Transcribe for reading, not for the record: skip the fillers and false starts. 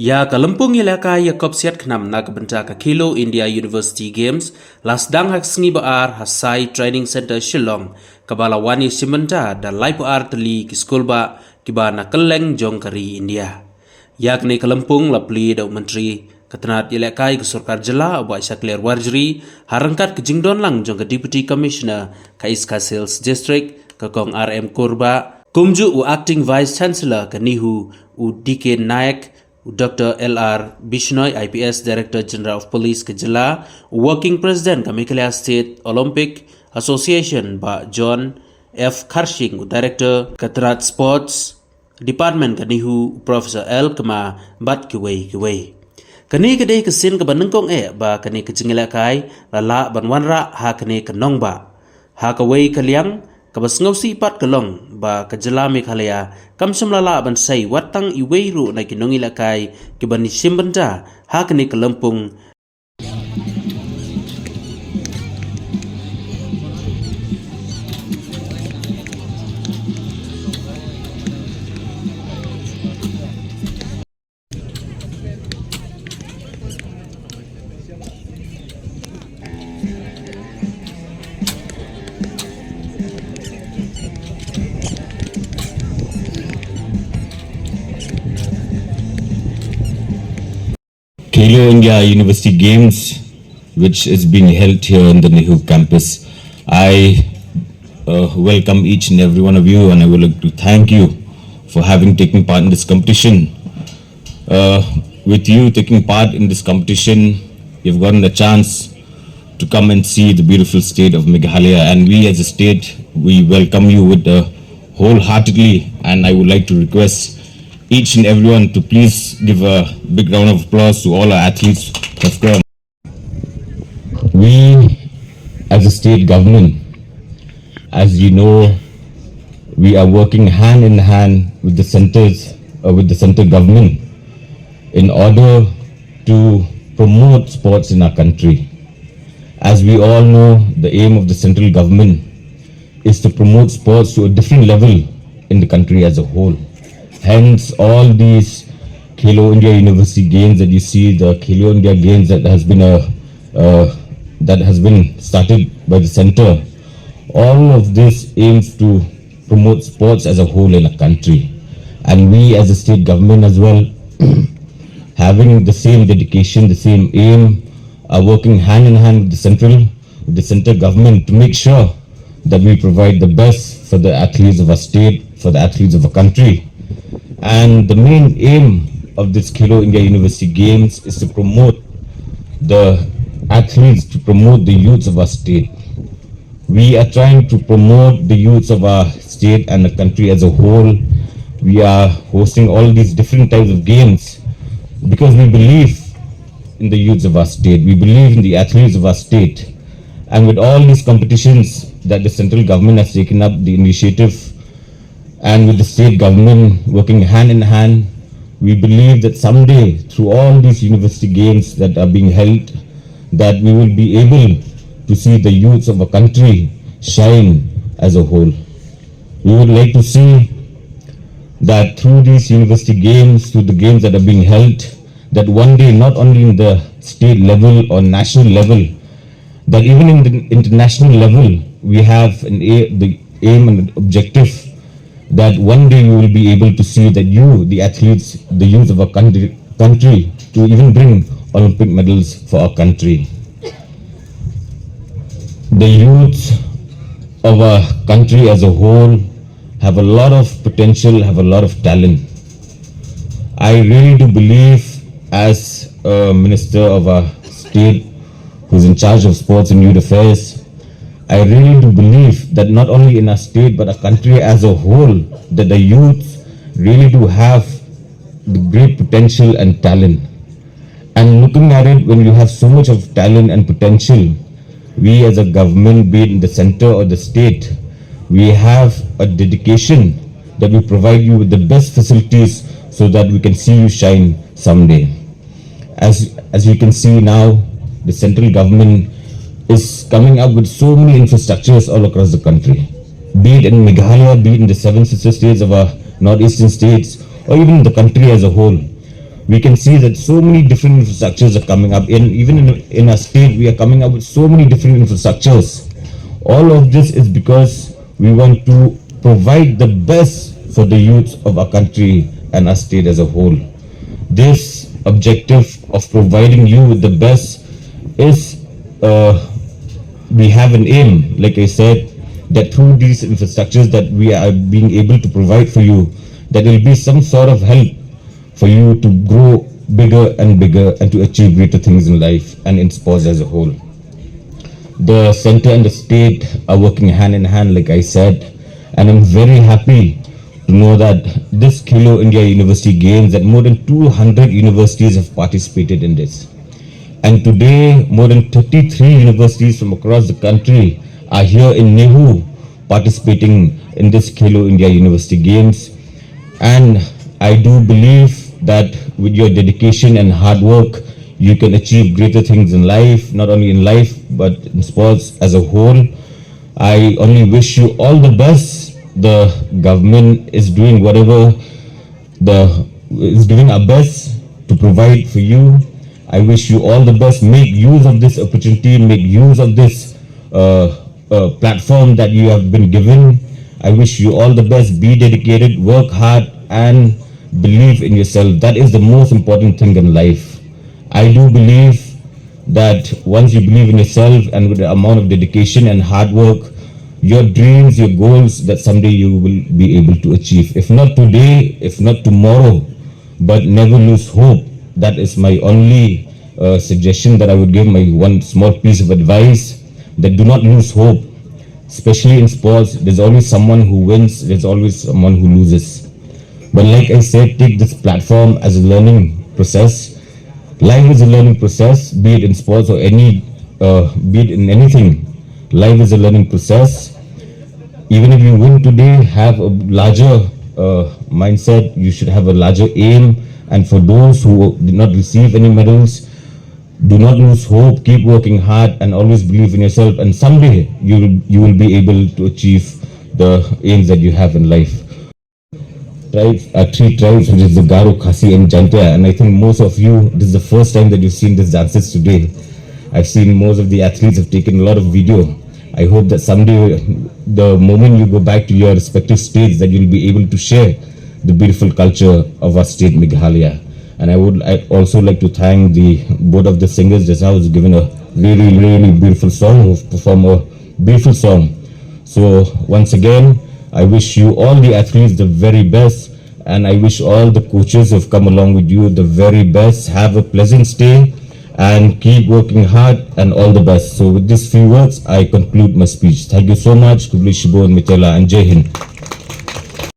Ya Kalampung Jingiakop siatkhnam na bynta ka Kilo India University Games lasdang hak sengi baar hasai training center Shillong kabala wani simenta da lai baar tylli ki skulbah kiba na kylleng jong kari India. Ya kene Kalampung lapli da menteri ketenat Jingiakop ke surkar jylla abu Aisyah clear warjri harangkat ke jingdon lang jong ke deputy commissioner ka Iska Sales District ke kong RM Korba kumju u acting vice chancellor ke Nihu u DK Naik Dr. LR Bishnoi IPS Director General of Police ke jylla, Working President ke Meghalaya State Olympic Association Ba John F. Karshing Director Keterat Sports Department ke Nihu Professor L. Kema Bat Kiwei. Kani kedai kesin ke Banengkong ba kani ke Jingiakop lala banwanra ha kani ke Nongba ha kawei kylleng kabas ngausi pat kelong ba ke jylla Meghalaya kam semlala ban sai watang iweiru na Jingiakop ke bani simbenta ha kani ke Lampung. India University Games, which is being held here in the Nihu campus. I welcome each and every one of you, and I would like to thank you for having taken part in this competition. With you taking part in this competition, you've gotten the chance to come and see the beautiful state of Meghalaya, and we as a state, we welcome you with wholeheartedly, and I would like to request each and everyone to please give a big round of applause to all our athletes who have come. We as a state government, as you know, we are working hand in hand with the central government in order to promote sports in our country. As we all know, the aim of the central government is to promote sports to a different level in the country as a whole. Hence, all these Kilo India University Games that you see, the Kilo India Games that has been started by the center, all of this aims to promote sports as a whole in a country. And we as a state government as well, having the same dedication, the same aim, are working hand in hand with the central government to make sure that we provide the best for the athletes of our state, for the athletes of our country. And the main aim of this Kilo India University Games is to promote the athletes, to promote the youths of our state. We are trying to promote the youths of our state and the country as a whole. We are hosting all these different types of games because we believe in the youths of our state. We believe in the athletes of our state. And with all these competitions that the central government has taken up the initiative, and with the state government working hand in hand, we believe that someday, through all these university games that are being held, that we will be able to see the youths of our country shine as a whole. We would like to see that through these university games, through the games that are being held, that one day, not only in the state level or national level, that even in the international level, we have the aim and objective that one day we will be able to see that you, the athletes, the youth of our country, to even bring Olympic medals for our country. The youth of our country as a whole have a lot of potential, have a lot of talent. I really do believe, as a minister of our state who's in charge of sports and youth affairs, I really do believe that not only in our state but our country as a whole, that the youth really do have the great potential and talent. And looking at it, when you have so much of talent and potential, we as a government, be it in the center or the state, we have a dedication that we provide you with the best facilities so that we can see you shine someday. As you can see now, the central government is coming up with so many infrastructures all across the country. Be it in Meghalaya, be it in the 7 sister states of our northeastern states, or even the country as a whole. we can see that so many different infrastructures are coming up. Even in our state, we are coming up with so many different infrastructures. All of this is because we want to provide the best for the youth of our country and our state as a whole. This objective of providing you with the best is, we have an aim, like I said, that through these infrastructures that we are being able to provide for you, that will be some sort of help for you to grow bigger and bigger and to achieve greater things in life and in sports as a whole. The center and the state are working hand in hand, like I said, and I'm very happy to know that this Khelo India University Games, that more than 200 universities have participated in this. And today, more than 33 universities from across the country are here in Nehu participating in this Khelo India University Games. And I do believe that with your dedication and hard work, you can achieve greater things in life, not only in life, but in sports as a whole. I only wish you all the best. The government is doing whatever is doing our best to provide for you. I wish you all the best. Make use of this opportunity, make use of this platform that you have been given. I wish you all the best. Be dedicated, work hard, and believe in yourself. That is the most important thing in life. I do believe that once you believe in yourself and with the amount of dedication and hard work, your dreams, your goals, that someday you will be able to achieve. If not today, if not tomorrow, but never lose hope. That is my only suggestion that I would give, my one small piece of advice, that do not lose hope. Especially in sports, there's always someone who wins, there's always someone who loses. But like I said, take this platform as a learning process. Life is a learning process, be it in sports or be it in anything. Life is a learning process. Even if you win today, have a larger mindset. You should have a larger aim. And for those who did not receive any medals, do not lose hope. Keep working hard and always believe in yourself. And someday you will be able to achieve the aims that you have in life. Three tribes, which is the Garo, Khasi, and Janta. And I think most of you, this is the first time that you've seen these dances today. I've seen most of the athletes have taken a lot of video. I hope that someday, the moment you go back to your respective states, that you'll be able to share the beautiful culture of our state, Meghalaya. And I'd also like to thank both of the singers just now who's given a really, really beautiful song, who've performed a beautiful song. So once again, I wish you all the athletes the very best, and I wish all the coaches who have come along with you the very best. Have a pleasant stay and keep working hard, and all the best. So with these few words, I conclude my speech. Thank you so much. Kubli Shibo and Mitela, and Jai Hind.